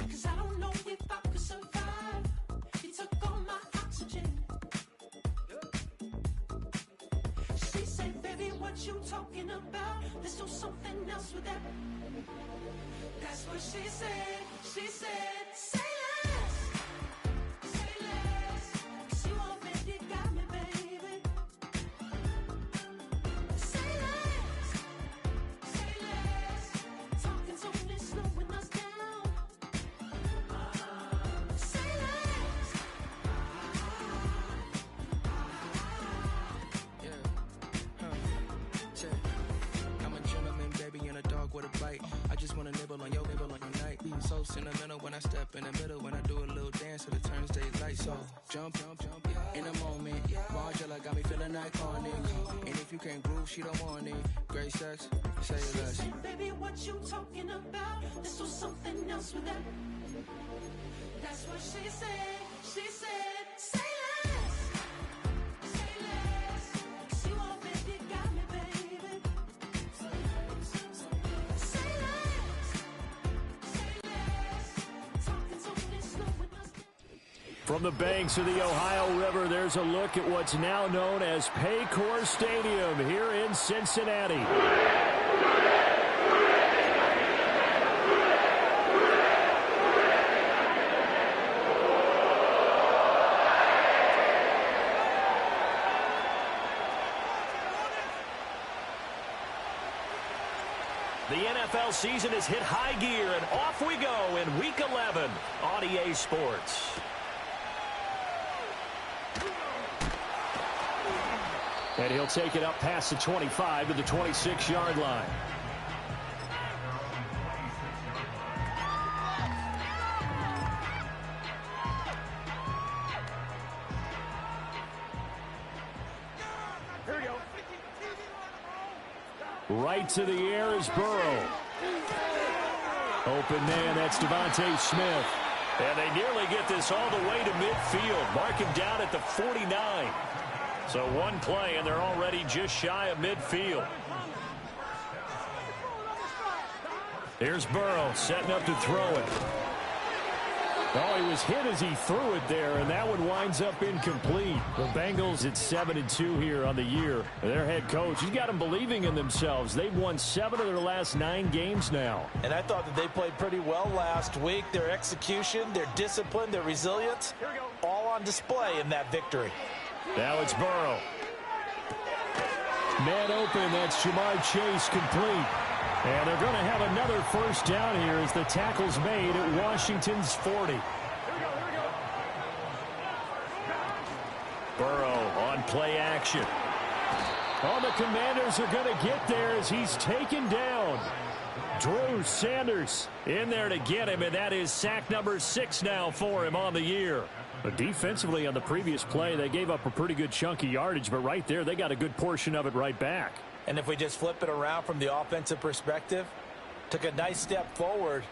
'Cause I don't know if I could survive. You took all my oxygen. She said, baby, what you talking about? Let's do something else with that. That's what she said. She said, say less. Say less. 'Cause you already got me, baby. Say less. Say less. Talking's only slowing us down. Say less. I'm a gentleman, baby, and a dog with a bite. I just wanna nibble on your night. So sentimental when I step in the middle. When I do a little dance, till it turns daylight. So jump, in a moment. Margella got me feeling iconic. And if you can't groove, she don't want it. Great sex, say less. Say, baby, what you talking about? Let's do something else with that. That's what she said. She said, say less. Say less. 'Cause you already got me, baby. Say less. Say less. Talking's only slowing us down. From the banks of the Ohio River, there's a look at what's now known as Paycor Stadium here in Cincinnati. The NFL season has hit high gear, and off we go in Week 11 on EA Sports. And he'll take it up past the 25 to the 26-yard line. Right to the air is Burrow. Open man, that's Devontae Smith. And they nearly get this all the way to midfield. Mark him down at the 49. So one play, and they're already just shy of midfield. Here's Burrow setting up to throw it. Oh, he was hit as he threw it there, and that one winds up incomplete. The Bengals at 7-2 here on the year. Their head coach, he's got them believing in themselves. They've won 7 of their last 9 games now. And I thought that they played pretty well last week. Their execution, their discipline, their resilience, all on display in that victory. Now it's Burrow. Man open, that's Ja'Marr Chase complete. And they're going to have another first down here as the tackle's made at Washington's 40. Burrow on play action. Oh, the Commanders are going to get there as he's taken down. Drew Sanders in there to get him, and that is sack number 6 now for him on the year. But defensively on the previous play, they gave up a pretty good chunk of yardage, but right there, they got a good portion of it right back. And if we just flip it around from the offensive perspective, took a nice step forward,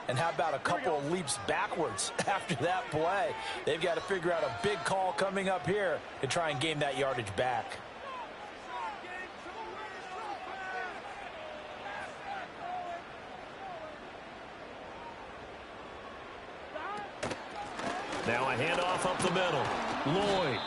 and how about a couple of leaps backwards after that play? They've got to figure out a big call coming up here to try and gain that yardage back. Now a handoff up the middle. Lloyd.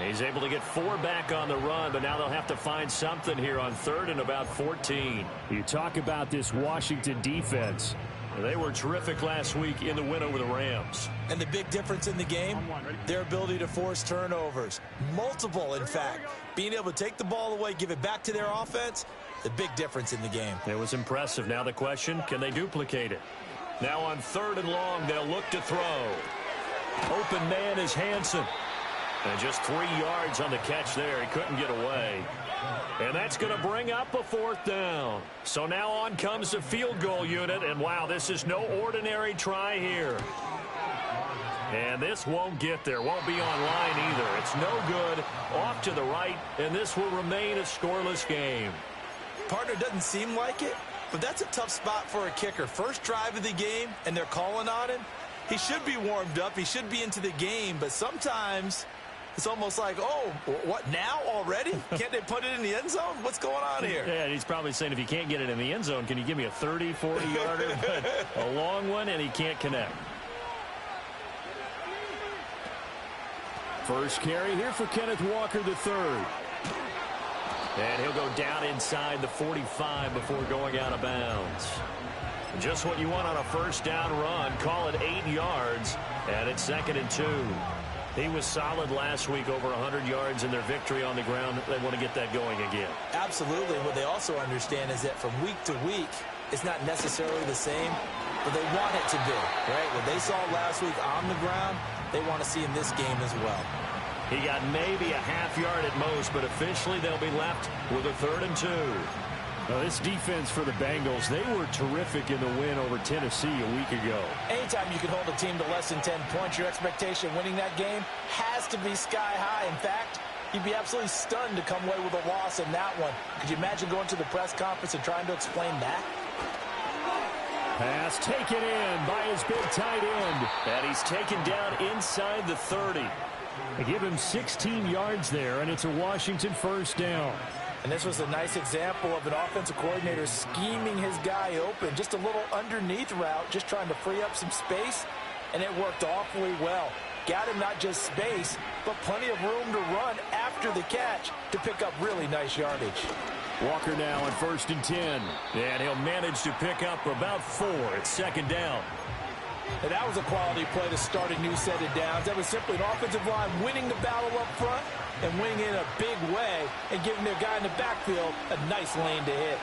He's able to get 4 back on the run, but now they'll have to find something here on 3rd and about 14. You talk about this Washington defense. They were terrific last week in the win over the Rams. And the big difference in the game, their ability to force turnovers. Multiple, in fact. Being able to take the ball away, give it back to their offense, the big difference in the game. It was impressive. Now the question, can they duplicate it? Now on 3rd and long, they'll look to throw. Open man is Hansen. And just 3 yards on the catch there. He couldn't get away. And that's going to bring up a 4th down. So now on comes the field goal unit. And, wow, this is no ordinary try here. And this won't get there. Won't be online either. It's no good. Off to the right. And this will remain a scoreless game. Partner, doesn't seem like it, but that's a tough spot for a kicker. First drive of the game, and they're calling on him. He should be warmed up. He should be into the game. But sometimes It's almost like, oh, what now already? Can't they put it in the end zone? What's going on here? Yeah, he's probably saying if you can't get it in the end zone, can you give me a 30, 40-yarder? But a long one, and he can't connect. First carry here for Kenneth Walker III. And he'll go down inside the 45 before going out of bounds. Just what you want on a first down run. Call it 8 yards, and it's 2nd and 2. He was solid last week, over 100 yards in their victory on the ground. They want to get that going again. Absolutely. What they also understand is that from week to week, it's not necessarily the same, but they want it to be, right? What they saw last week on the ground, they want to see in this game as well. He got maybe a half yard at most, but officially they'll be left with a 3rd and 2. Now, this defense for the Bengals, they were terrific in the win over Tennessee a week ago. Anytime you can hold a team to less than 10 points, your expectation winning that game has to be sky high. In fact, you'd be absolutely stunned to come away with a loss in that one. Could you imagine going to the press conference and trying to explain that? Pass taken in by his big tight end. And he's taken down inside the 30. They give him 16 yards there, and it's a Washington first down. And this was a nice example of an offensive coordinator scheming his guy open. Just a little underneath route, just trying to free up some space, and it worked awfully well. Got him not just space, but plenty of room to run after the catch to pick up really nice yardage. Walker now on 1st and 10. And he'll manage to pick up about 4 at 2nd down. And that was a quality play to start a new set of downs. That was simply an offensive line winning the battle up front and winning in a big way and giving their guy in the backfield a nice lane to hit.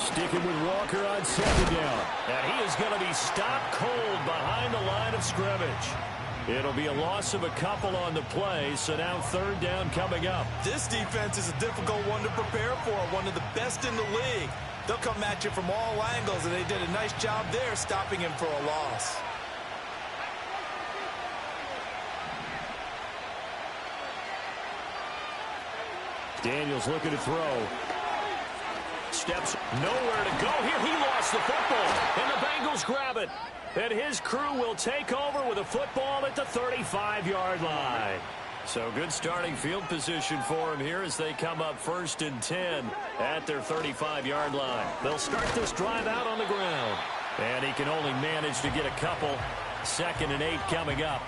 Sticking with Walker on 2nd down. And he is going to be stopped cold behind the line of scrimmage. It'll be a loss of a couple on the play, so now 3rd down coming up. This defense is a difficult one to prepare for, one of the best in the league. They'll come at you from all angles, and they did a nice job there stopping him for a loss. Daniels looking to throw. Steps nowhere to go here. He lost the football, and the Bengals grab it. And his crew will take over with a football at the 35-yard line. So good starting field position for him here as they come up 1st and 10 at their 35-yard line. They'll start this drive out on the ground. And he can only manage to get a couple. 2nd and 8 coming up.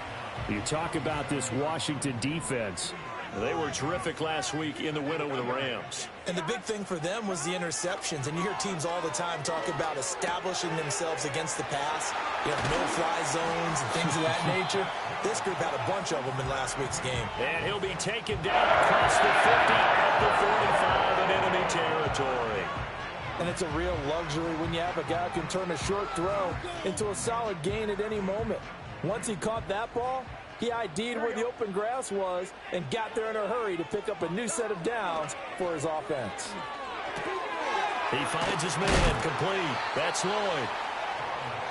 You talk about this Washington defense. They were terrific last week in the win over the Rams. And the big thing for them was the interceptions. And you hear teams all the time talk about establishing themselves against the pass. You have no-fly zones and things of that nature. This group had a bunch of them in last week's game. And he'll be taken down across the 50 at the 45 in enemy territory. And it's a real luxury when you have a guy who can turn a short throw into a solid gain at any moment. Once he caught that ball, he ID'd where the open grass was and got there in a hurry to pick up a new set of downs for his offense. He finds his man complete. That's Lloyd.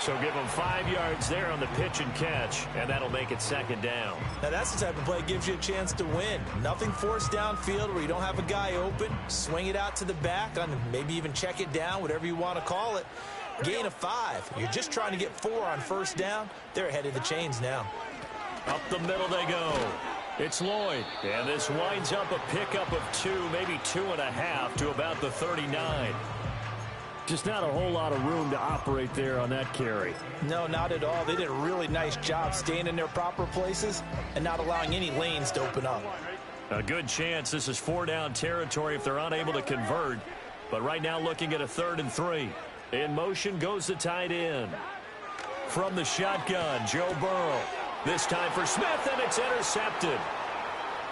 So give him 5 yards there on the pitch and catch, and that'll make it 2nd down. Now that's the type of play that gives you a chance to win. Nothing forced downfield where you don't have a guy open. Swing it out to the back, maybe even check it down, whatever you want to call it. Gain of 5. You're just trying to get 4 on 1st down. They're ahead of the chains now. Up the middle they go. It's Lloyd. And this winds up a pickup of 2, maybe 2.5 to about the 39. Just not a whole lot of room to operate there on that carry. No, not at all. They did a really nice job staying in their proper places and not allowing any lanes to open up. A good chance this is 4-down territory if they're unable to convert. But right now looking at a 3rd and 3. In motion goes the tight end. From the shotgun, Joe Burrow. This time for Smith, and it's intercepted.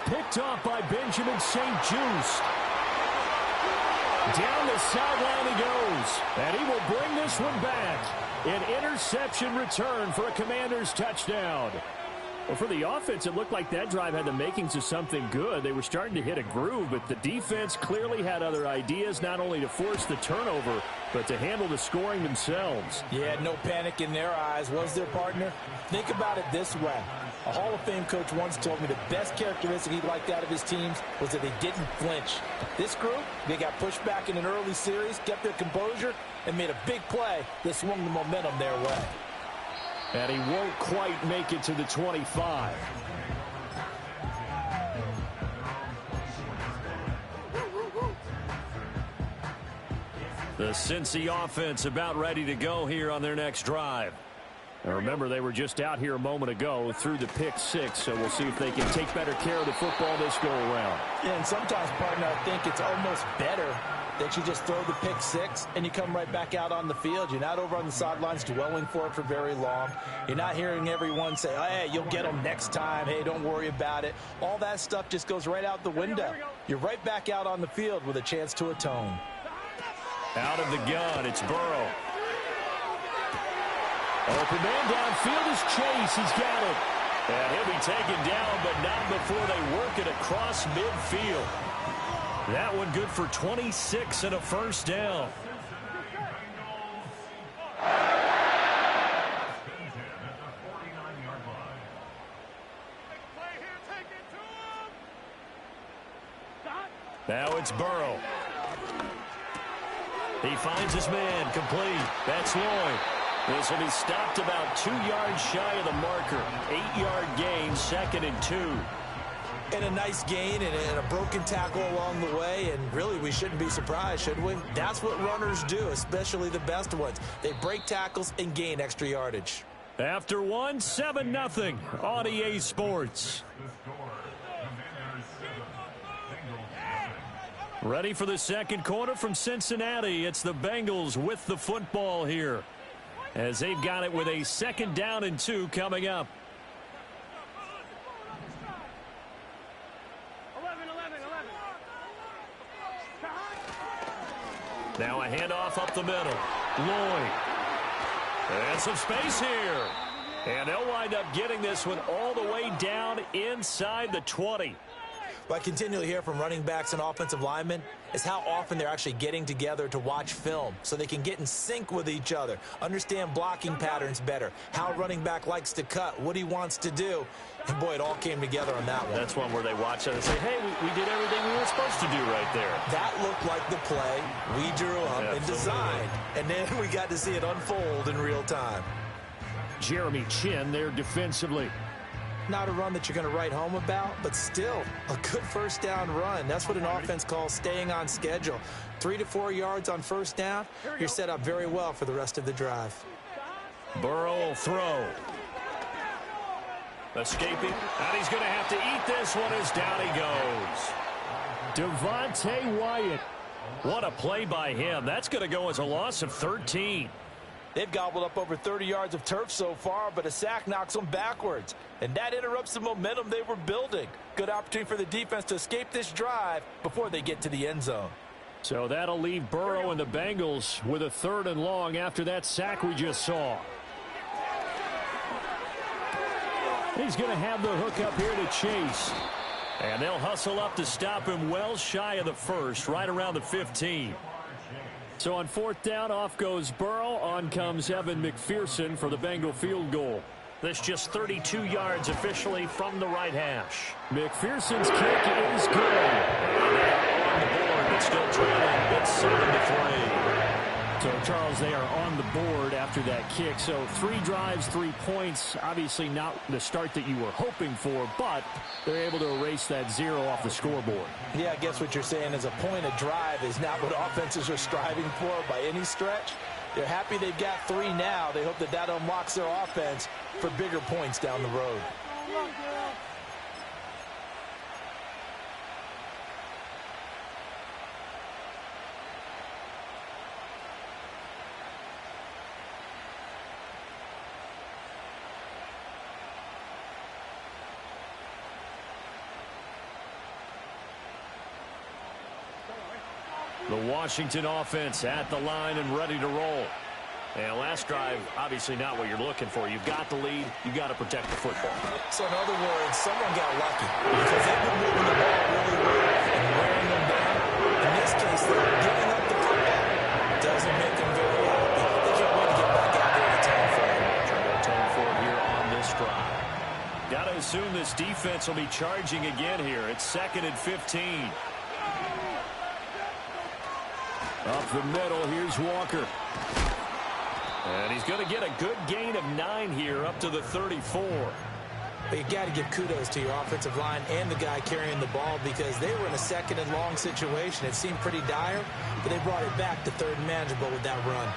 Picked off by Benjamin St-Juste. Down the sideline he goes, and he will bring this one back. An interception return for a Commanders touchdown. Well, for the offense, it looked like that drive had the makings of something good. They were starting to hit a groove, but the defense clearly had other ideas, not only to force the turnover, but to handle the scoring themselves. Yeah, no panic in their eyes, was their partner? Think about it this way. A Hall of Fame coach once told me the best characteristic he liked out of his teams was that they didn't flinch. This group, they got pushed back in an early series, kept their composure, and made a big play that swung the momentum their way. And he won't quite make it to the 25. The Cincy offense about ready to go here on their next drive. And remember, they were just out here a moment ago through the pick six, so we'll see if they can take better care of the football this go-around. Yeah, and sometimes, partner, I think it's almost better that you just throw the pick six and you come right back out on the field. You're not over on the sidelines dwelling for it for very long. You're not hearing everyone say, oh, hey, you'll get them next time. Hey, don't worry about it. All that stuff just goes right out the window. You're right back out on the field with a chance to atone. Out of the gun, it's Burrow. Open man downfield is Chase. He's got it. And he'll be taken down, but not before they work it across midfield. That one good for 26 and a first down. Now it's Burrow. He finds his man, complete. That's Lloyd. This will be stopped about 2 yards shy of the marker. 8-yard gain, 2nd and 2. And a nice gain and a broken tackle along the way, and really we shouldn't be surprised, should we? That's what runners do, especially the best ones. They break tackles and gain extra yardage. After one, 7-0 on EA Sports. Ready for the second quarter from Cincinnati. It's the Bengals with the football here, as they've got it with a 2nd down and 2 coming up. Now a handoff up the middle. Lloyd. And some space here. And they'll wind up getting this one all the way down inside the 20. What I continually hear from running backs and offensive linemen is how often they're actually getting together to watch film so they can get in sync with each other, understand blocking patterns better, how a running back likes to cut, what he wants to do. And, boy, it all came together on that one. That's one where they watch it and say, hey, we did everything we were supposed to do right there. That looked like the play we drew up and designed, and then we got to see it unfold in real time. Jeremy Chin there defensively. Not a run that you're going to write home about, but still a good first down run. That's what an offense calls staying on schedule. 3 to 4 yards on first down, you're set up very well for the rest of the drive. Burrow will throw. Escaping, and he's going to have to eat this one as down he goes. Devontae Wyatt. What a play by him. That's going to go as a loss of 13. They've gobbled up over 30 yards of turf so far, but a sack knocks them backwards. And that interrupts the momentum they were building. Good opportunity for the defense to escape this drive before they get to the end zone. So that'll leave Burrow and the Bengals with a 3rd and long after that sack we just saw. He's going to have the hook up here to Chase. And they'll hustle up to stop him well shy of the first, right around the 15. So on 4th down, off goes Burrow. On comes Evan McPherson for the Bengal field goal. This just 32 yards officially from the right hash. McPherson's kick is good. On the board, but still trailing. It's 7-3. So, Charles, they are on the board after that kick. So 3 drives, 3 points. Obviously not the start that you were hoping for, but they're able to erase that 0 off the scoreboard. Yeah, I guess what you're saying is a point of drive is not what offenses are striving for by any stretch. They're happy they've got 3 now. They hope that that unlocks their offense for bigger points down the road. The Washington offense at the line and ready to roll. And last drive, obviously not what you're looking for. You've got the lead. You've got to protect the football. So in other words, someone got lucky because they've been moving the ball really well and wearing them down. In this case, they're giving up the football. Doesn't make them very happy. They can't wait to get back out there and atone for it. Trying to atone for it here on this drive. Got to assume this defense will be charging again here. It's 2nd and 15. Up the middle, here's Walker. And he's going to get a good gain of 9 here up to the 34. But you got to give kudos to your offensive line and the guy carrying the ball because they were in a second and long situation. It seemed pretty dire, but they brought it back to third and manageable with that run.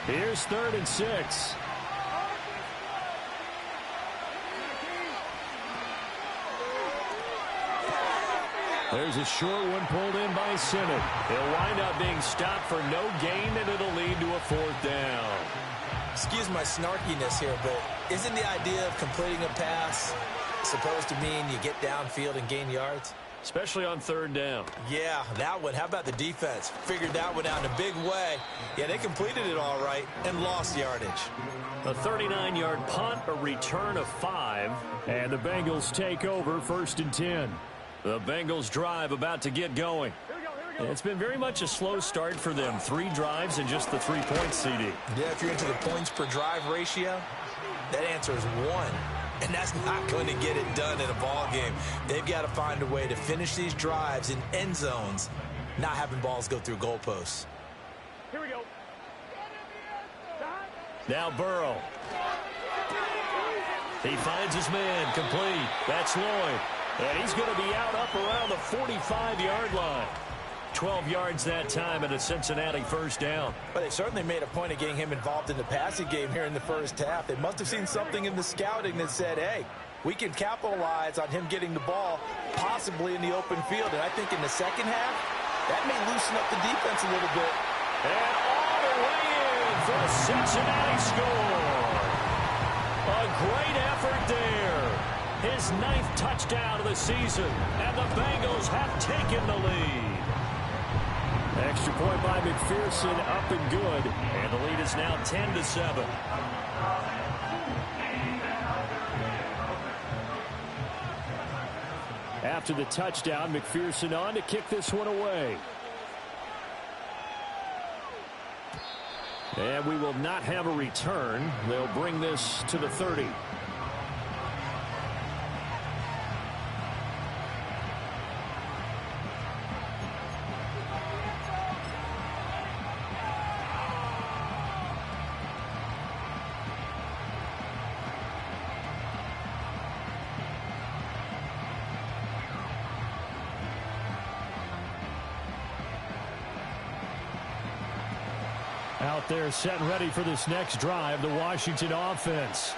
Here's 3rd and 6. There's a short one pulled in by Simmons. He'll wind up being stopped for no gain, and it'll lead to a 4th down. Excuse my snarkiness here, but isn't the idea of completing a pass supposed to mean you get downfield and gain yards? Especially on 3rd down. Yeah, that one. How about the defense? Figured that one out in a big way. Yeah, they completed it all right and lost yardage. A 39-yard punt, a return of 5. And the Bengals take over 1st and 10. The Bengals drive about to get going. It's been very much a slow start for them. 3 drives and just the 3 points, CD. Yeah, if you're into the points per drive ratio, that answer is 1. And that's not going to get it done in a ball game. They've got to find a way to finish these drives in end zones, not having balls go through goalposts. Here we go. Now Burrow. He finds his man, complete. That's Lloyd. And he's going to be out up around the 45-yard line. 12 yards that time and a Cincinnati 1st down. But they certainly made a point of getting him involved in the passing game here in the first half. They must have seen something in the scouting that said, hey, we can capitalize on him getting the ball possibly in the open field. And I think in the second half, that may loosen up the defense a little bit. And all the way in for a Cincinnati score. A great effort there. His 9th touchdown of the season, and the Bengals have taken the lead. Extra point by McPherson, up and good. And the lead is now 10-7. After the touchdown, McPherson on to kick this one away. And we will not have a return. They'll bring this to the 30. Out there set and ready for this next drive, the Washington offense.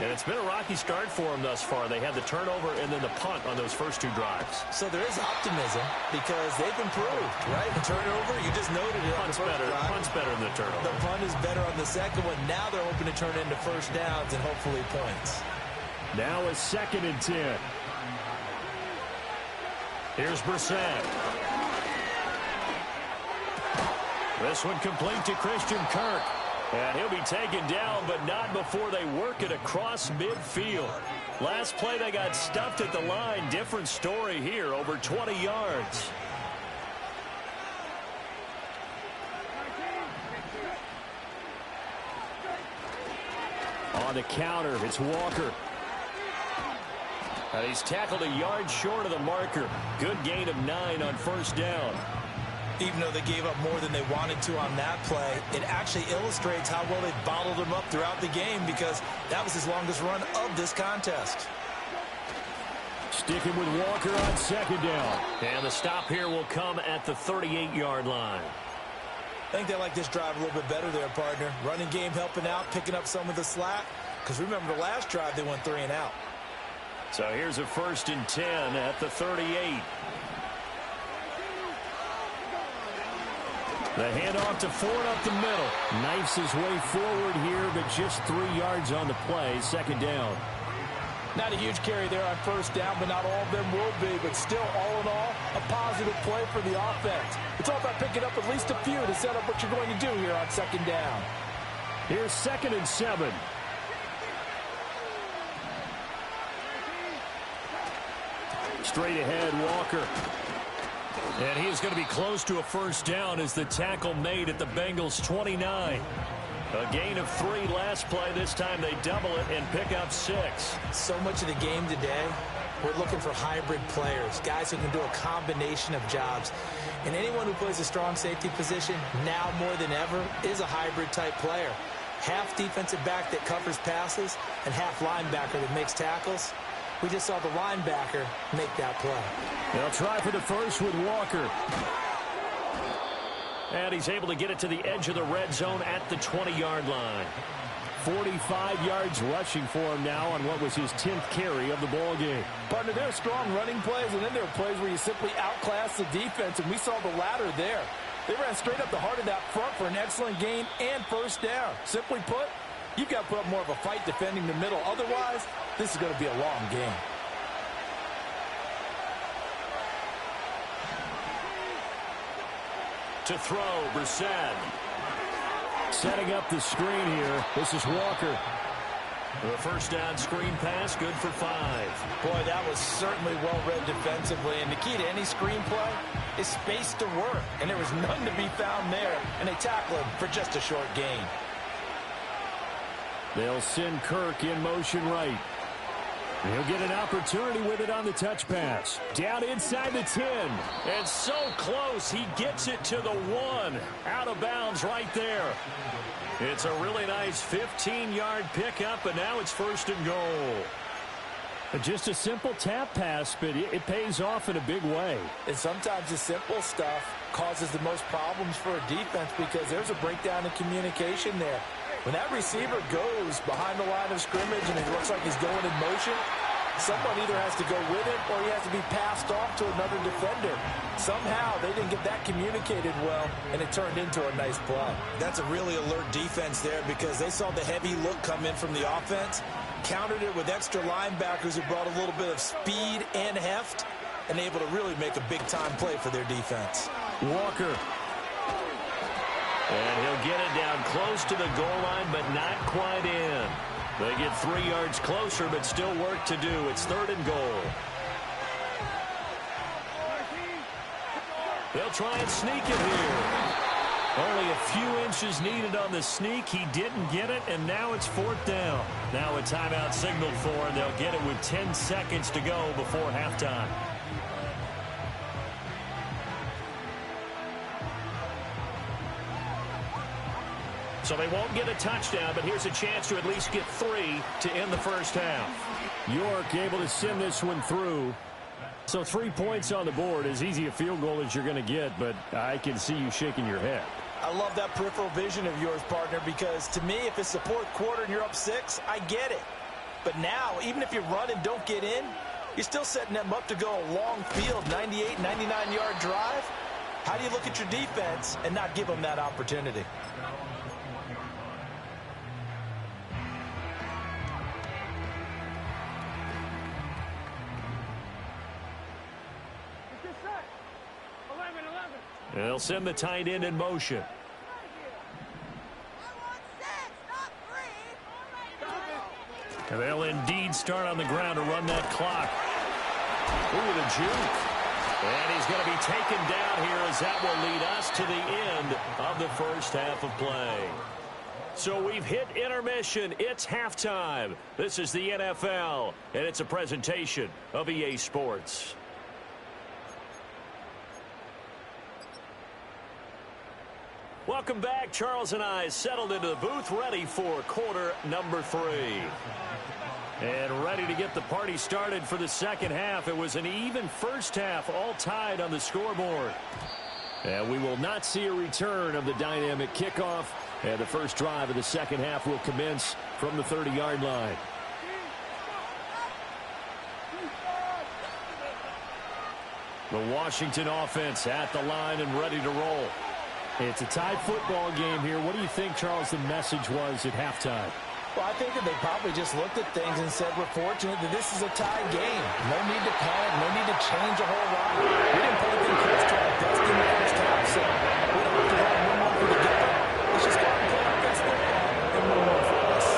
And it's been a rocky start for them thus far. They had the turnover and then the punt on those first 2 drives. So there is optimism because they've improved, right? The turnover, you just noted it. Punt's better than the turnover. The punt is better on the second one. Now they're hoping to turn into 1st downs and hopefully points. Now a 2nd and 10. Here's Brissett. This one complete to Christian Kirk. And he'll be taken down, but not before they work it across midfield. Last play, they got stuffed at the line. Different story here, over 20 yards. On the counter, it's Walker. And he's tackled a yard short of the marker. Good gain of 9 on 1st down. Even though they gave up more than they wanted to on that play, it actually illustrates how well they bottled him up throughout the game because that was his longest run of this contest. Sticking with Walker on 2nd down. And the stop here will come at the 38-yard line. I think they like this drive a little bit better there, partner. Running game helping out, picking up some of the slack. Because remember, the last drive they went 3 and out. So here's a 1st and 10 at the 38. The handoff to Ford up the middle. Knifes his way forward here, but just 3 yards on the play. 2nd down. Not a huge carry there on 1st down, but not all of them will be. But still, all in all, a positive play for the offense. It's all about picking up at least a few to set up what you're going to do here on 2nd down. Here's 2nd and 7. Straight ahead, Walker. And he is going to be close to a 1st down as the tackle made at the Bengals 29. A gain of 3 last play. This time they double it and pick up 6. So much of the game today we're looking for hybrid players, guys who can do a combination of jobs. And anyone who plays a strong safety position, now more than ever, is a hybrid-type player. Half defensive back that covers passes and half linebacker that makes tackles. We just saw the linebacker make that play. They'll try for the first with Walker. And he's able to get it to the edge of the red zone at the 20-yard line. 45 yards rushing for him now on what was his 10th carry of the ball game. Partner, there are strong running plays, and then there are plays where you simply outclass the defense, and we saw the latter there. They ran straight up the heart of that front for an excellent gain and first down. Simply put, you've got to put up more of a fight defending the middle. Otherwise, this is going to be a long game. To throw, Brissett. Setting up the screen here. This is Walker. The first down screen pass, good for 5. Boy, that was certainly well-read defensively. And the key to any screen play is space to work. And there was none to be found there. And they tackle him for just a short gain. They'll send Kirk in motion right. He'll get an opportunity with it on the touch pass. Down inside the 10. And so close, he gets it to the 1. Out of bounds right there. It's a really nice 15-yard pickup, and now it's first and goal. Just a simple tap pass, but it pays off in a big way. And sometimes the simple stuff causes the most problems for a defense because there's a breakdown in communication there. When that receiver goes behind the line of scrimmage and it looks like he's going in motion, someone either has to go with it or he has to be passed off to another defender. Somehow they didn't get that communicated well, and it turned into a nice play. That's a really alert defense there because they saw the heavy look come in from the offense, countered it with extra linebackers who brought a little bit of speed and heft, and able to really make a big-time play for their defense. Walker. And he'll get it down close to the goal line, but not quite in. They get 3 yards closer, but still work to do. It's third and goal. They'll try and sneak it here. Only a few inches needed on the sneak. He didn't get it, and now it's fourth down. Now a timeout signaled for, and they'll get it with 10 seconds to go before halftime. So they won't get a touchdown, but here's a chance to at least get 3 to end the first half. York able to send this one through. So 3 points on the board, as easy a field goal as you're going to get, but I can see you shaking your head. I love that peripheral vision of yours, partner, because to me, if it's the fourth quarter and you're up 6, I get it. But now, even if you run and don't get in, you're still setting them up to go a long field, 98, 99-yard drive. How do you look at your defense and not give them that opportunity? They'll send the tight end in motion. And they'll indeed start on the ground to run that clock. Ooh, the juke. And he's going to be taken down here as that will lead us to the end of the first half of play. So we've hit intermission. It's halftime. This is the NFL, and it's a presentation of EA Sports. Welcome back. Charles and I settled into the booth, ready for quarter number 3. And ready to get the party started for the second half. It was an even first half, all tied on the scoreboard. And we will not see a return of the dynamic kickoff. And the first drive of the second half will commence from the 30-yard line. The Washington offense at the line and ready to roll. It's a tied football game here. What do you think, Charles, the message was at halftime? Well, I think that they probably just looked at things and said, we're fortunate that this is a tied game. No need to panic. No need to change a whole lot. We didn't play anything close to our best in the first half, so we don't have to run 1-1 for the game. Let's just go out and play our best football and 1-1 for us.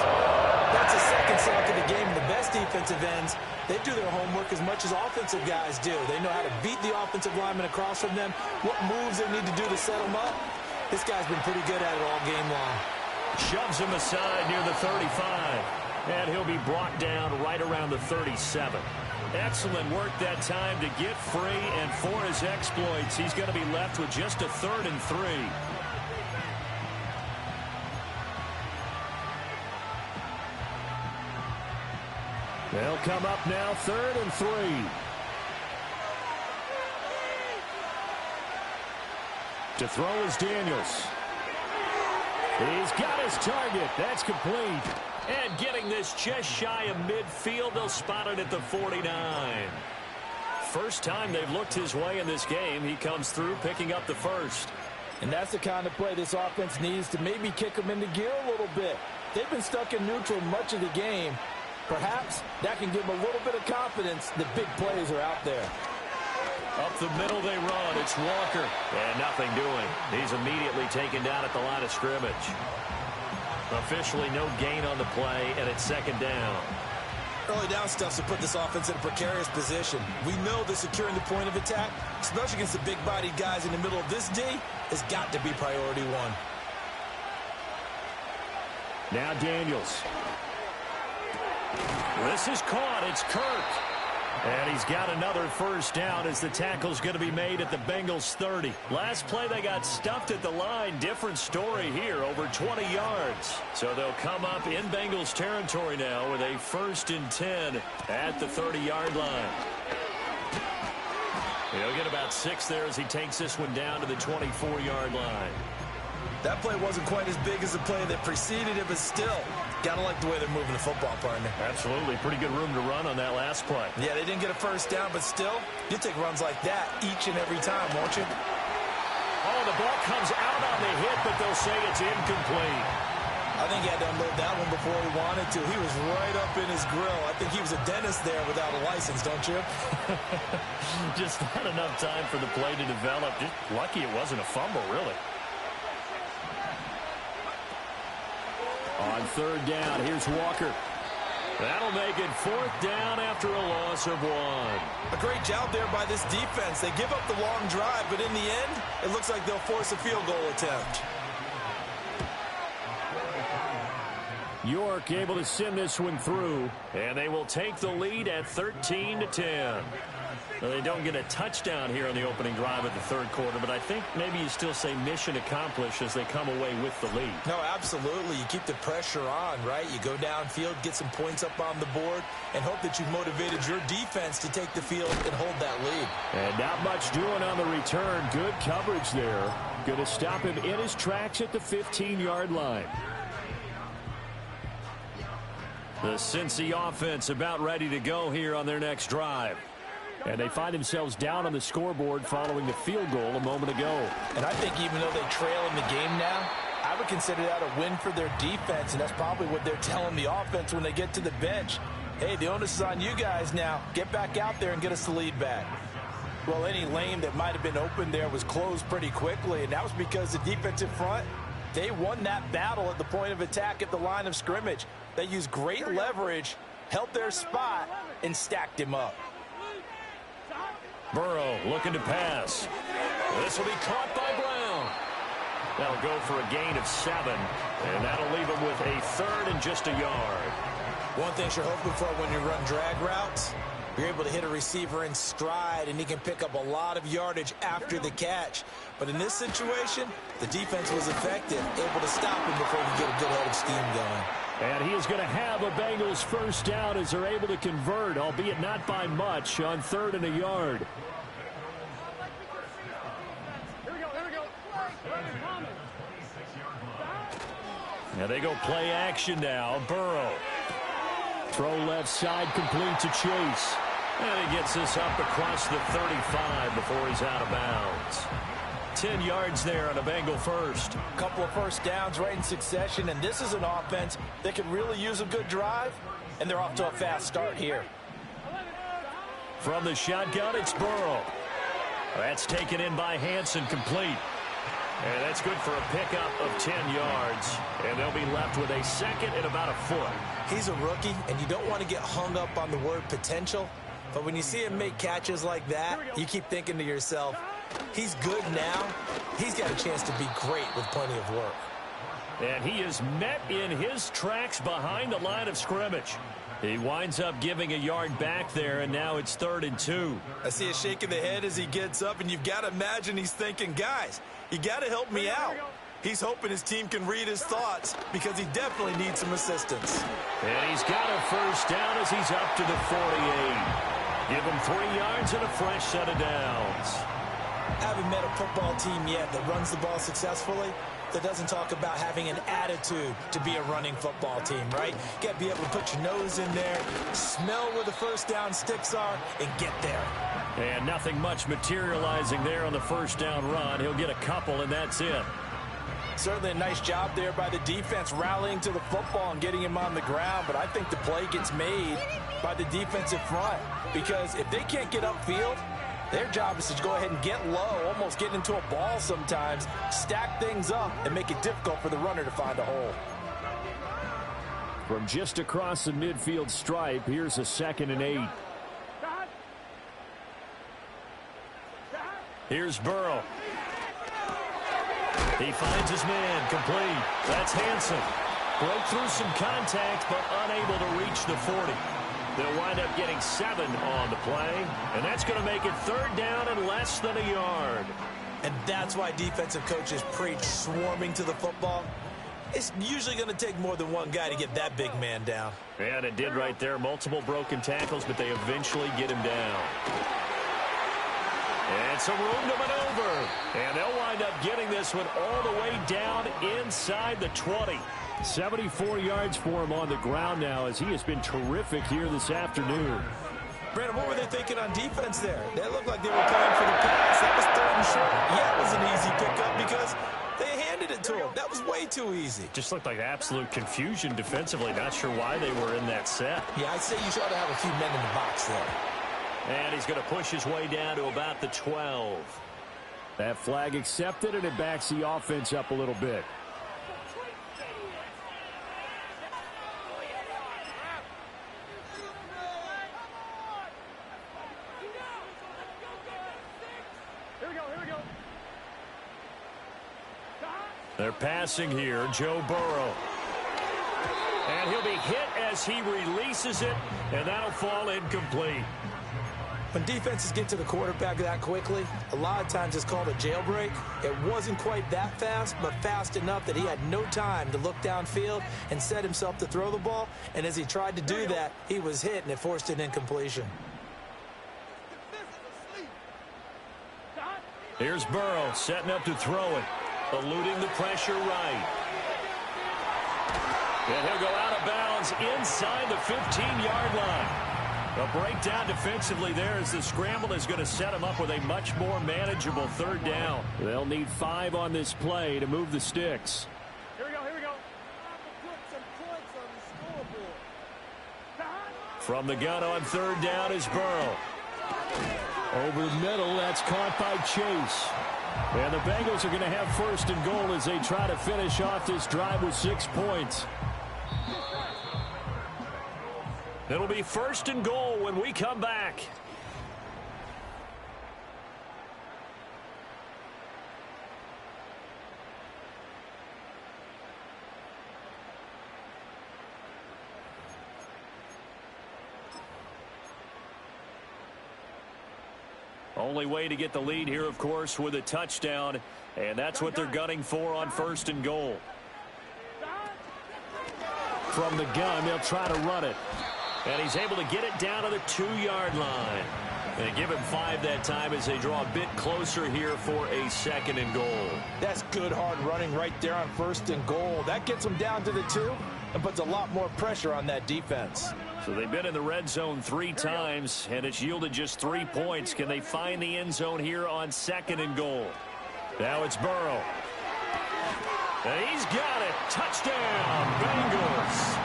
That's a second sock of the game. The best defensive ends, they do their homework as much as offensive guys do. They know how to beat the offensive lineman across from them, what moves they need to do to set them up. This guy's been pretty good at it all game long. Shoves him aside near the 35. And he'll be brought down right around the 37. Excellent work that time to get free, and for his exploits, he's going to be left with just a 3rd and 3. They'll come up now, 3rd and 3. To throw is Daniels. He's got his target. That's complete. And getting this just shy of midfield, they'll spot it at the 49. First time they've looked his way in this game. He comes through picking up the first. And that's the kind of play this offense needs to maybe kick them into gear a little bit. They've been stuck in neutral much of the game. Perhaps that can give them a little bit of confidence that big plays are out there. Up the middle they run. It's Walker. And nothing doing. He's immediately taken down at the line of scrimmage. Officially no gain on the play, and it's 2nd down. Early down stuff to put this offense in a precarious position. We know that securing the point of attack, especially against the big-bodied guys in the middle of this D, has got to be priority one. Now Daniels. This is caught. It's Kirk. And he's got another first down as the tackle's going to be made at the Bengals 30. Last play they got stuffed at the line. Different story here, over 20 yards. So they'll come up in Bengals territory now with a 1st and 10 at the 30-yard line. He'll get about 6 there as he takes this one down to the 24-yard line. That play wasn't quite as big as the play that preceded it, but still, gotta like the way they're moving the football, partner. Absolutely. Pretty good room to run on that last play. Yeah, they didn't get a first down, but still, you take runs like that each and every time, won't you? Oh, the ball comes out on the hit, but they'll say it's incomplete. I think he had to unload that one before he wanted to. He was right up in his grill. I think he was a dentist there without a license, don't you? Just not enough time for the play to develop. Just lucky it wasn't a fumble, really. On 3rd down, here's Walker. That'll make it 4th down after a loss of 1. A great job there by this defense. They give up the long drive, but in the end, it looks like they'll force a field goal attempt. York able to send this one through. And they will take the lead at 13-10. Well, they don't get a touchdown here on the opening drive of the 3rd quarter, but I think maybe you still say mission accomplished as they come away with the lead. No, absolutely. You keep the pressure on, right? You go downfield, get some points up on the board, and hope that you've motivated your defense to take the field and hold that lead. And not much doing on the return. Good coverage there. Going to stop him in his tracks at the 15-yard line. The Cincy offense about ready to go here on their next drive. And they find themselves down on the scoreboard following the field goal a moment ago. And I think even though they trail in the game now, I would consider that a win for their defense, and that's probably what they're telling the offense when they get to the bench. Hey, the onus is on you guys now. Get back out there and get us the lead back. Well, any lane that might have been open there was closed pretty quickly, and that was because the defensive front, they won that battle at the point of attack at the line of scrimmage. They used great leverage, held their spot, and stacked him up. Burrow looking to pass. This will be caught by Brown. They'll go for a gain of 7, and that'll leave them with a 3rd and just a yard. One thing you're hoping for when you run drag routes, you're able to hit a receiver in stride, and he can pick up a lot of yardage after the catch. But in this situation, the defense was effective, able to stop him before he could get a good head of steam going. And he is going to have a Bengals first down as they're able to convert, albeit not by much, on 3rd and a yard. Now they go play action now. Burrow. Throw left side, complete to Chase. And he gets this up across the 35 before he's out of bounds. 10 yards there on a Bengal first. A couple of first downs right in succession, and this is an offense that can really use a good drive, and they're off to a fast start here. From the shotgun, it's Burrow. That's taken in by Hansen, complete. And that's good for a pickup of 10 yards. And they'll be left with a 2nd and about a foot. He's a rookie, and you don't want to get hung up on the word potential. But when you see him make catches like that, you keep thinking to yourself, he's good now. He's got a chance to be great with plenty of work. And he is met in his tracks behind the line of scrimmage. He winds up giving a yard back there, and now it's 3rd and 2. I see a shake of the head as he gets up, and you've got to imagine he's thinking, guys, you got to help me out. He's hoping his team can read his thoughts because he definitely needs some assistance. And he's got a first down as he's up to the 48. Give him 3 yards and a fresh set of downs. Haven't met a football team yet that runs the ball successfully that doesn't talk about having an attitude to be a running football team, right? You got to be able to put your nose in there, smell where the first down sticks are, and get there. And nothing much materializing there on the first down run. He'll get a couple, and that's it. Certainly a nice job there by the defense rallying to the football and getting him on the ground, but I think the play gets made by the defensive front because if they can't get upfield, their job is to go ahead and get low, almost get into a ball sometimes, stack things up, and make it difficult for the runner to find a hole. From just across the midfield stripe, here's a 2nd and 8. Here's Burrow. He finds his man, complete. That's Hansen. Broke through some contact, but unable to reach the 40. They'll wind up getting 7 on the play, and that's going to make it 3rd down and less than a yard. And that's why defensive coaches preach swarming to the football. It's usually going to take more than one guy to get that big man down. And it did right there. Multiple broken tackles, but they eventually get him down. And some room to maneuver. And they'll wind up getting this one all the way down inside the 20. 74 yards for him on the ground now as he has been terrific here this afternoon. Brandon, what were they thinking on defense there? They looked like they were playing for the pass. That was 3rd and short. Yeah, it was an easy pickup because they handed it to him. That was way too easy. Just looked like absolute confusion defensively. Not sure why they were in that set. Yeah, I'd say you ought to have a few men in the box there. And he's going to push his way down to about the 12. That flag accepted, and it backs the offense up a little bit. They're passing here, Joe Burrow. And he'll be hit as he releases it, and that'll fall incomplete. When defenses get to the quarterback that quickly, a lot of times it's called a jailbreak. It wasn't quite that fast, but fast enough that he had no time to look downfield and set himself to throw the ball. And as he tried to do that, he was hit, and it forced an incompletion. Here's Burrow setting up to throw it. Eluding the pressure right. And he'll go out of bounds inside the 15-yard line. A breakdown defensively there as the scramble is going to set him up with a much more manageable 3rd down. They'll need 5 on this play to move the sticks. Here we go. From the gun on 3rd down is Burrow. Over the middle, that's caught by Chase. And the Bengals are going to have 1st and goal as they try to finish off this drive with 6 points. It'll be 1st and goal when we come back. Only way to get the lead here, of course, with a touchdown, and that's what they're gunning for on 1st and goal. From the gun, they'll try to run it. And he's able to get it down to the 2-yard line. They give him 5 that time as they draw a bit closer here for a 2nd and goal. That's good hard running right there on 1st and goal. That gets them down to the 2 and puts a lot more pressure on that defense. So they've been in the red zone 3 times, and it's yielded just 3 points. Can they find the end zone here on 2nd and goal? Now it's Burrow. And he's got it. Touchdown, Bengals.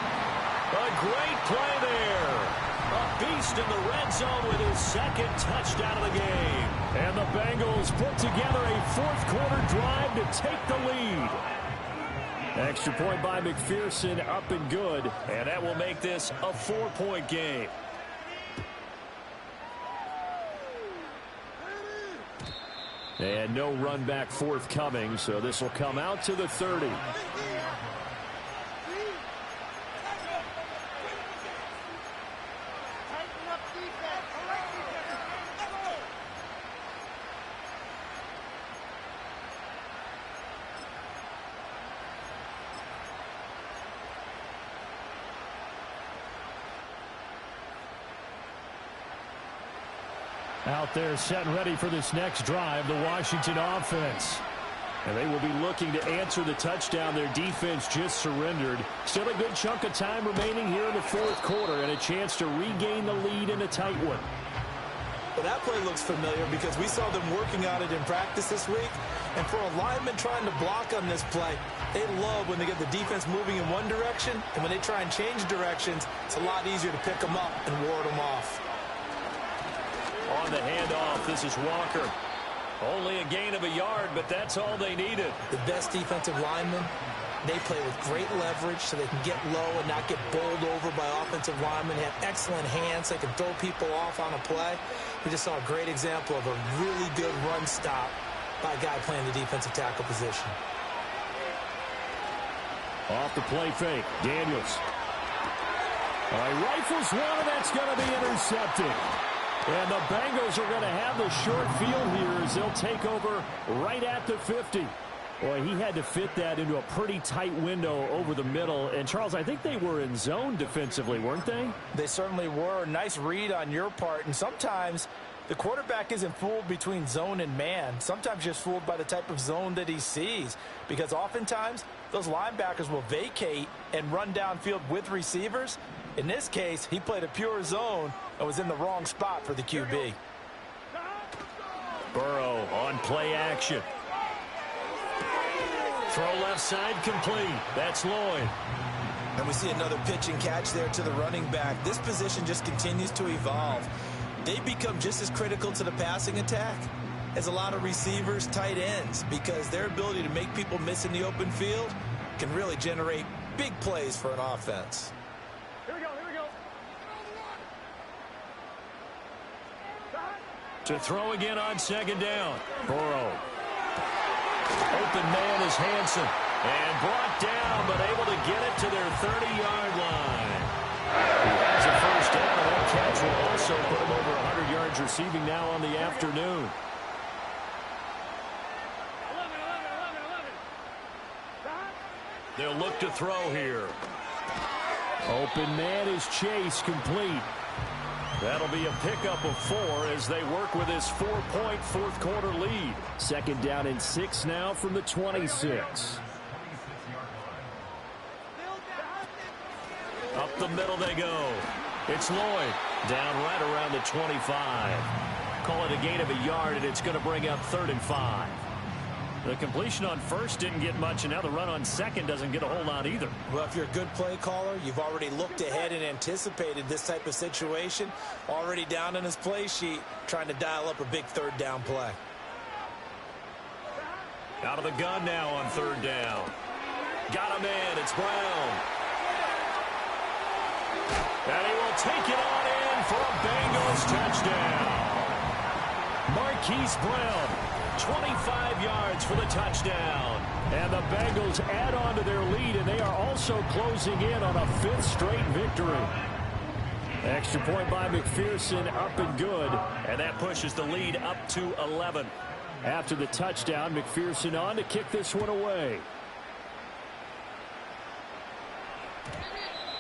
A great play there. A beast in the red zone with his 2nd touchdown of the game. And the Bengals put together a 4th quarter drive to take the lead. Extra point by McPherson, up and good. And that will make this a 4-point game. And no run back forthcoming, so this will come out to the 30. Out there set and ready for this next drive, the Washington offense. And they will be looking to answer the touchdown their defense just surrendered. Still a good chunk of time remaining here in the fourth quarter and a chance to regain the lead in a tight one. Well, that play looks familiar because we saw them working on it in practice this week. And for a lineman trying to block on this play, they love when they get the defense moving in one direction. And when they try and change directions, it's a lot easier to pick them up and ward them off. On the handoff, this is Walker. Only a gain of a yard, but that's all they needed. The best defensive linemen, they play with great leverage so they can get low and not get bowled over by offensive linemen. They have excellent hands. They can throw people off on a play. We just saw a great example of a really good run stop by a guy playing the defensive tackle position. Off the play fake, Daniels. All right, rifles one, and that's going to be intercepted. And the Bengals are going to have the short field here as they'll take over right at the 50. Boy, he had to fit that into a pretty tight window over the middle. And, Charles, I think they were in zone defensively, weren't they? They certainly were. Nice read on your part. And sometimes the quarterback isn't fooled between zone and man. Sometimes just fooled by the type of zone that he sees. Because oftentimes those linebackers will vacate and run downfield with receivers. In this case, he played a pure zone and was in the wrong spot for the QB. Burrow on play action. Throw left side complete. That's Lloyd. And we see another pitch and catch there to the running back. This position just continues to evolve. They become just as critical to the passing attack as a lot of receivers, tight ends, because their ability to make people miss in the open field can really generate big plays for an offense. To throw again on second down. Burrow. Open man is Hansen. And brought down, but able to get it to their 30-yard line. He has a first down. That catch will also put him over 100 yards receiving now on the afternoon. They'll look to throw here. Open man is Chase, complete. That'll be a pickup of 4 as they work with his 4-point fourth quarter lead. Second down and 6 now from the 26. Up the middle they go. It's Lloyd down right around the 25. Call it a gain of a yard, and it's going to bring up 3rd and 5. The completion on first didn't get much, and now the run on second doesn't get a whole lot either. Well, if you're a good play caller, you've already looked ahead and anticipated this type of situation. Already down on his play sheet, trying to dial up a big 3rd down play. Out of the gun now on 3rd down. Got him in. It's Brown. And he will take it on in for a Bengals touchdown. Marquise Brown, 25 yards for the touchdown. And the Bengals add on to their lead, and they are also closing in on a 5th straight victory. Extra point by McPherson, up and good. And that pushes the lead up to 11. After the touchdown, McPherson on to kick this one away.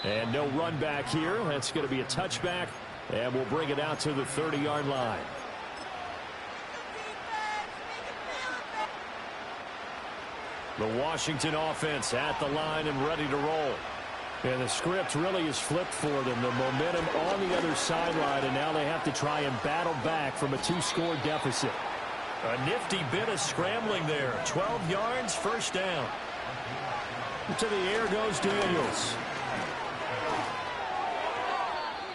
And no run back here. That's going to be a touchback, and we'll bring it out to the 30-yard line. The Washington offense at the line and ready to roll. And the script really is flipped for them. The momentum on the other sideline, and now they have to try and battle back from a 2-score deficit. A nifty bit of scrambling there. 12 yards, first down. To the air goes Daniels.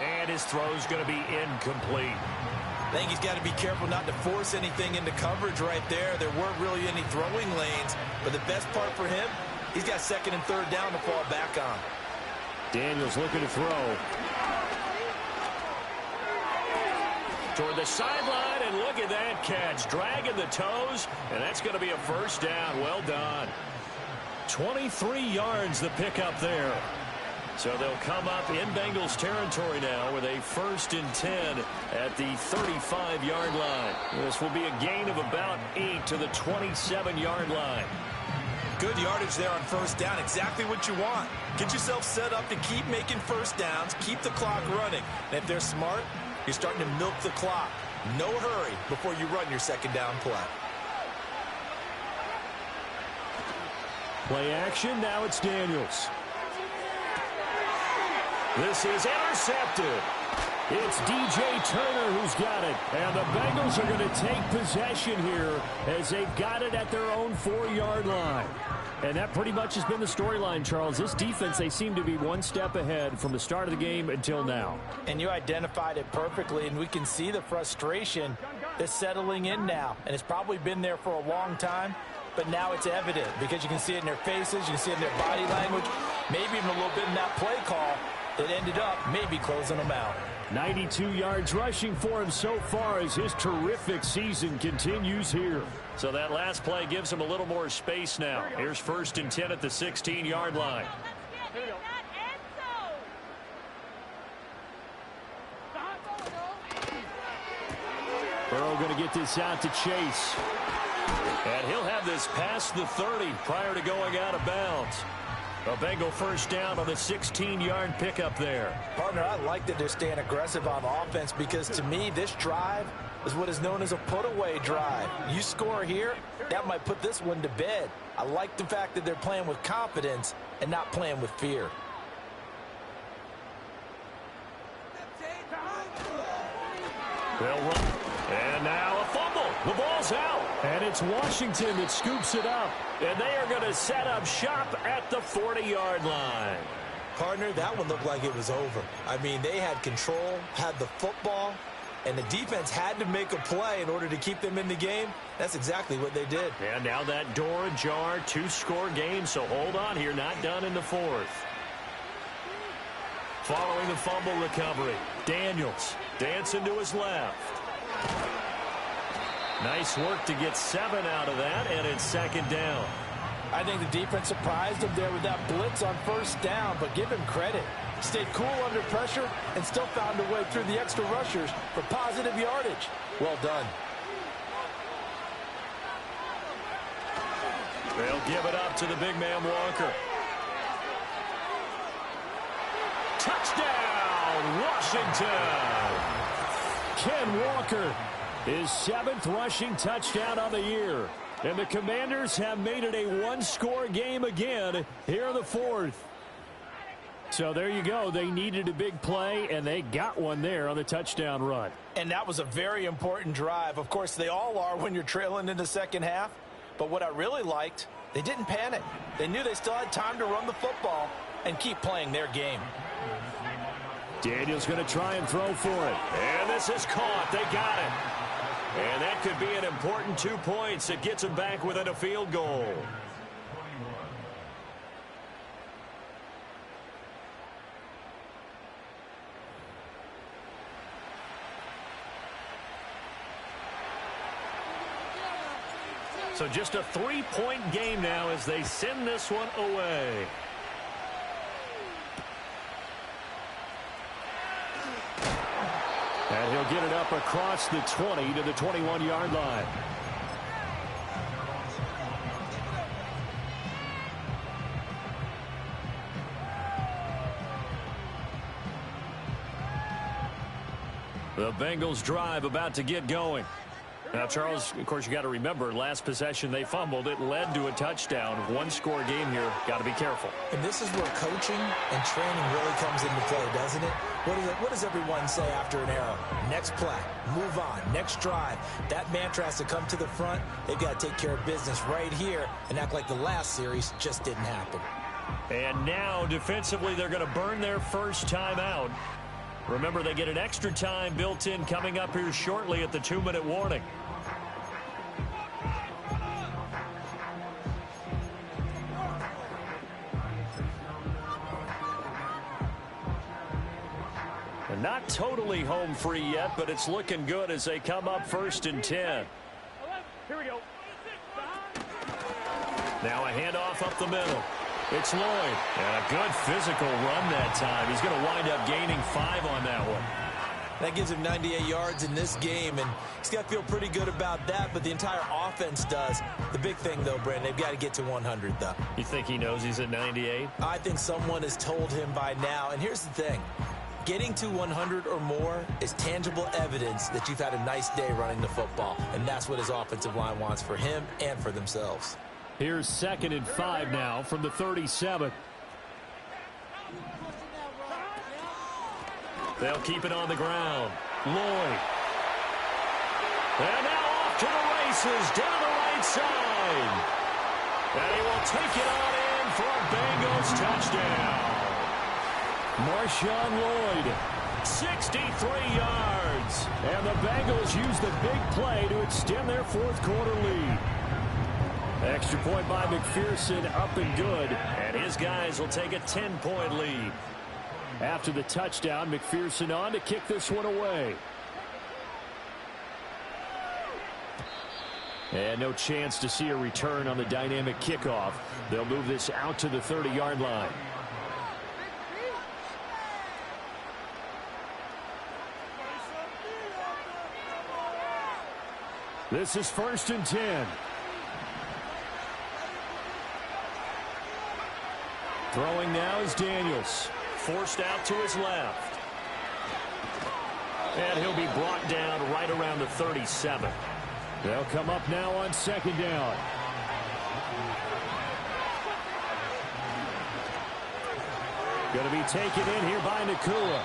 And his throw's going to be incomplete. I think he's got to be careful not to force anything into coverage right there. There weren't really any throwing lanes, but the best part for him, he's got 2nd and 3rd down to fall back on. Daniels looking to throw. Toward the sideline, and look at that catch. Dragging the toes, and that's going to be a first down. Well done. 23 yards the pickup there. So they'll come up in Bengals territory now with a 1st and 10 at the 35-yard line. This will be a gain of about 8 to the 27-yard line. Good yardage there on first down. Exactly what you want. Get yourself set up to keep making first downs, keep the clock running. And if they're smart, you're starting to milk the clock. No hurry before you run your second down play. Play action, now it's Daniels. This is intercepted. It's DJ Turner who's got it. And the Bengals are going to take possession here as they've got it at their own 4-yard line. And that pretty much has been the storyline, Charles. This defense, they seem to be one step ahead from the start of the game until now. And you identified it perfectly, and we can see the frustration that's settling in now. And it's probably been there for a long time, but now it's evident because you can see it in their faces, you can see it in their body language, maybe even a little bit in that play call that ended up maybe closing them out. 92 yards rushing for him so far as his terrific season continues here. So that last play gives him a little more space now. Here's 1st and 10 at the 16-yard line. Burrow going to get this out to Chase. And he'll have this past the 30 prior to going out of bounds. A Bengal first down on the 16-yard pickup there. Partner, I like that they're staying aggressive on offense because to me this drive is what is known as a put-away drive. You score here, that might put this one to bed. I like the fact that they're playing with confidence and not playing with fear. They'll run. And now a fumble. The ball's out. And it's Washington that scoops it up. And they are going to set up shop at the 40-yard line. Partner, that one looked like it was over. I mean, they had control, had the football, and the defense had to make a play in order to keep them in the game. That's exactly what they did. And now that door ajar, 2-score game, so hold on here, not done in the 4th. Following the fumble recovery, Daniels dancing to his left. Nice work to get 7 out of that, and it's 2nd down. I think the defense surprised him there with that blitz on 1st down, but give him credit. Stayed cool under pressure and still found a way through the extra rushers for positive yardage. Well done. They'll give it up to the big man Walker. Touchdown, Washington! Ken Walker, his 7th rushing touchdown on the year. And the Commanders have made it a 1-score game again here in the 4th. So there you go. They needed a big play, and they got one there on the touchdown run. And that was a very important drive. Of course, they all are when you're trailing in the second half. But what I really liked, they didn't panic. They knew they still had time to run the football and keep playing their game. Daniels going to try and throw for it. And this is caught. They got it. And that could be an important 2 points. It gets them back within a field goal. So just a 3-point game now as they send this one away. And he'll get it up across the 20 to the 21-yard line. The Bengals drive about to get going. Now, Charles, of course, you got to remember, last possession they fumbled. It led to a touchdown. 1-score game here. Got to be careful. And this is where coaching and training really comes into play, doesn't it? What does everyone say after an error? Next play, move on, next drive. That mantra has to come to the front. They've got to take care of business right here and act like the last series just didn't happen. And now, defensively, they're going to burn their first time out. Remember, they get an extra time built in coming up here shortly at the 2-minute warning. And not totally home free yet, but it's looking good as they come up 1st and 10. Here we go. Now a handoff up the middle. It's Lloyd. And a good physical run that time. He's going to wind up gaining 5 on that one. That gives him 98 yards in this game, and he's got to feel pretty good about that, but the entire offense does. The big thing, though, Brandon, they've got to get to 100, though. You think he knows he's at 98? I think someone has told him by now, and here's the thing. Getting to 100 or more is tangible evidence that you've had a nice day running the football, and that's what his offensive line wants for him and for themselves. Here's 2nd and 5 now from the 37. They'll keep it on the ground. Lloyd. And now off to the races down the right side. And he will take it on in for a Bengals touchdown. Marshawn Lloyd, 63 yards. And the Bengals use the big play to extend their fourth quarter lead. Extra point by McPherson, up and good. And his guys will take a 10-point lead. After the touchdown, McPherson on to kick this one away. And no chance to see a return on the dynamic kickoff. They'll move this out to the 30-yard line. This is 1st and 10. Throwing now is Daniels. Forced out to his left. And he'll be brought down right around the 37. They'll come up now on 2nd down. Going to be taken in here by Nacua.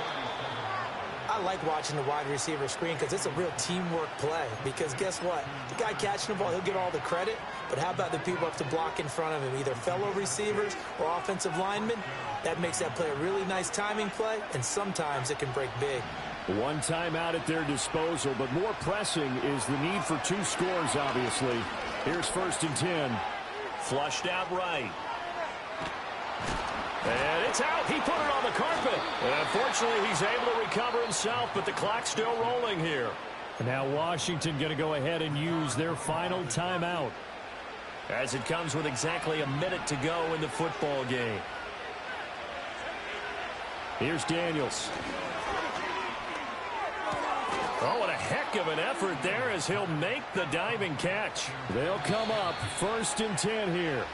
I like watching the wide receiver screen because it's a real teamwork play. Because guess what? The guy catching the ball, he'll get all the credit. But how about the people up to block in front of him, either fellow receivers or offensive linemen? That makes that play a really nice timing play, and sometimes it can break big. One timeout at their disposal, but more pressing is the need for 2 scores, obviously. Here's 1st and 10. Flushed out right. And it's out. He put it on the carpet. And unfortunately, he's able to recover himself, but the clock's still rolling here. And now Washington going to go ahead and use their final timeout. As it comes with exactly a minute to go in the football game. Here's Daniels. Oh, what a heck of an effort there as he'll make the diving catch. They'll come up 1st and 10 here.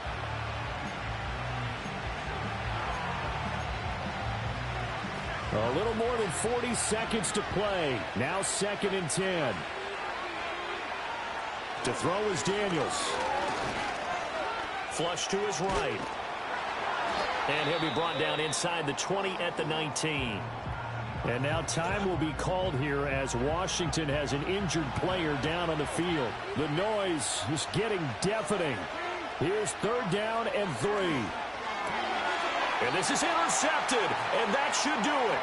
A little more than 40 seconds to play. Now 2nd and 10. To throw is Daniels. Flush to his right. And he'll be brought down inside the 20 at the 19. And now time will be called here as Washington has an injured player down on the field. The noise is getting deafening. Here's 3rd down and 3. And this is intercepted, and that should do it.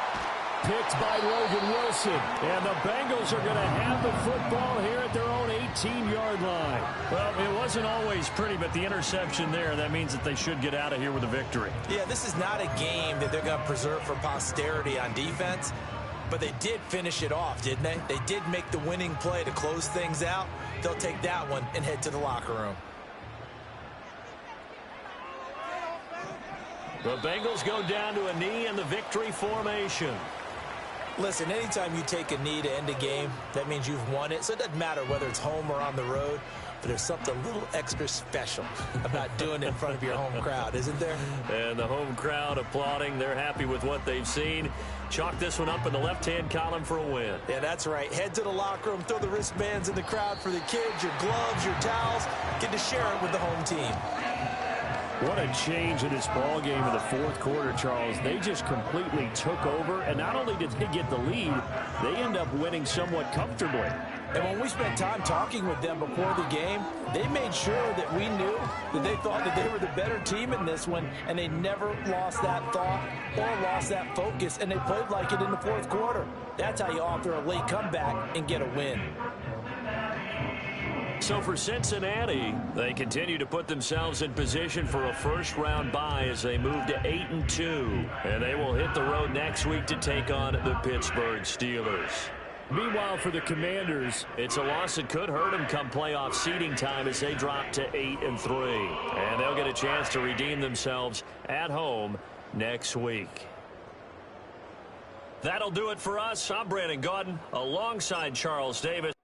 Picked by Logan Wilson. And the Bengals are going to have the football here at their own 18-yard line. Well, it wasn't always pretty, but the interception there, that means that they should get out of here with a victory. Yeah, this is not a game that they're going to preserve for posterity on defense, but they did finish it off, didn't they? They did make the winning play to close things out. They'll take that one and head to the locker room. The Bengals go down to a knee in the victory formation. Listen, anytime you take a knee to end a game, that means you've won it. So it doesn't matter whether it's home or on the road, but there's something a little extra special about doing it in front of your home crowd, isn't there? And the home crowd applauding. They're happy with what they've seen. Chalk this one up in the left-hand column for a win. Yeah, that's right. Head to the locker room, throw the wristbands in the crowd for the kids, your gloves, your towels. Get to share it with the home team. What a change in this ball game in the 4th quarter, Charles. They just completely took over, and not only did they get the lead, they end up winning somewhat comfortably. And when we spent time talking with them before the game, they made sure that we knew that they thought that they were the better team in this one, and they never lost that thought or lost that focus, and they played like it in the 4th quarter. That's how you author a late comeback and get a win. So for Cincinnati, they continue to put themselves in position for a first-round bye as they move to 8-2. And they will hit the road next week to take on the Pittsburgh Steelers. Meanwhile, for the Commanders, it's a loss that could hurt them come playoff seeding time as they drop to 8-3. And they'll get a chance to redeem themselves at home next week. That'll do it for us. I'm Brandon Gaudin alongside Charles Davis.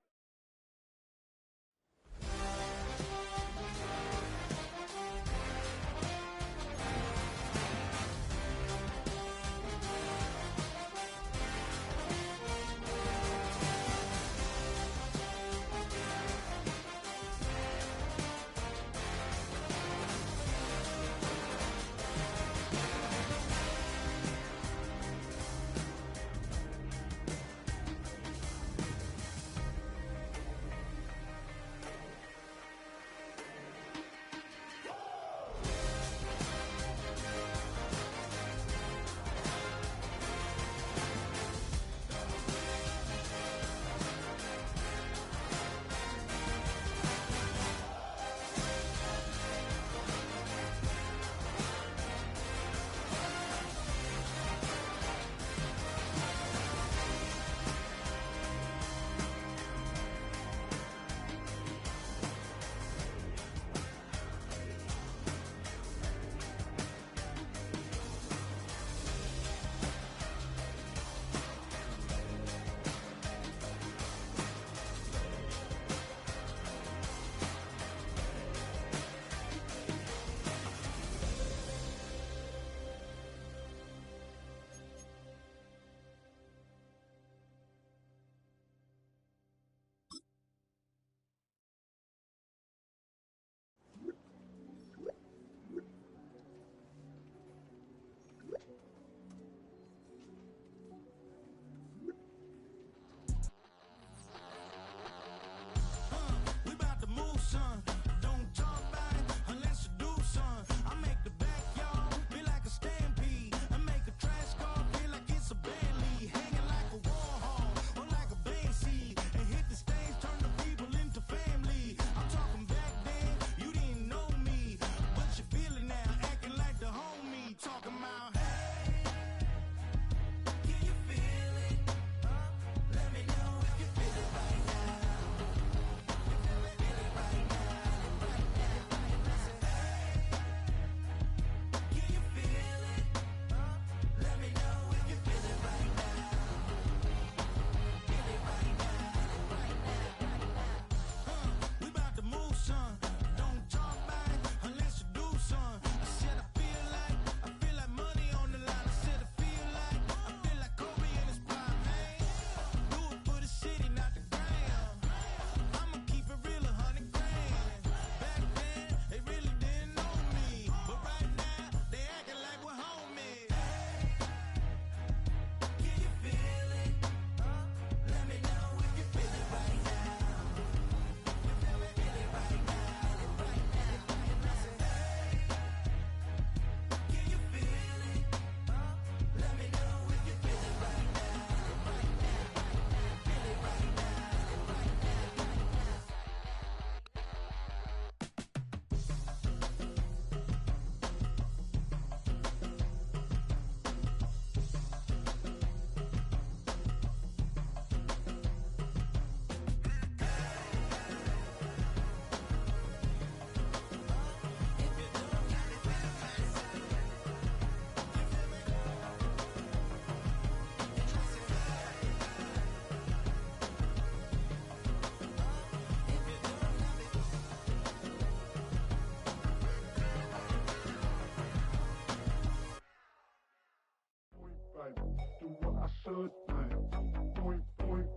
should, like, point,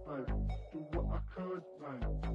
like, do what I could, like.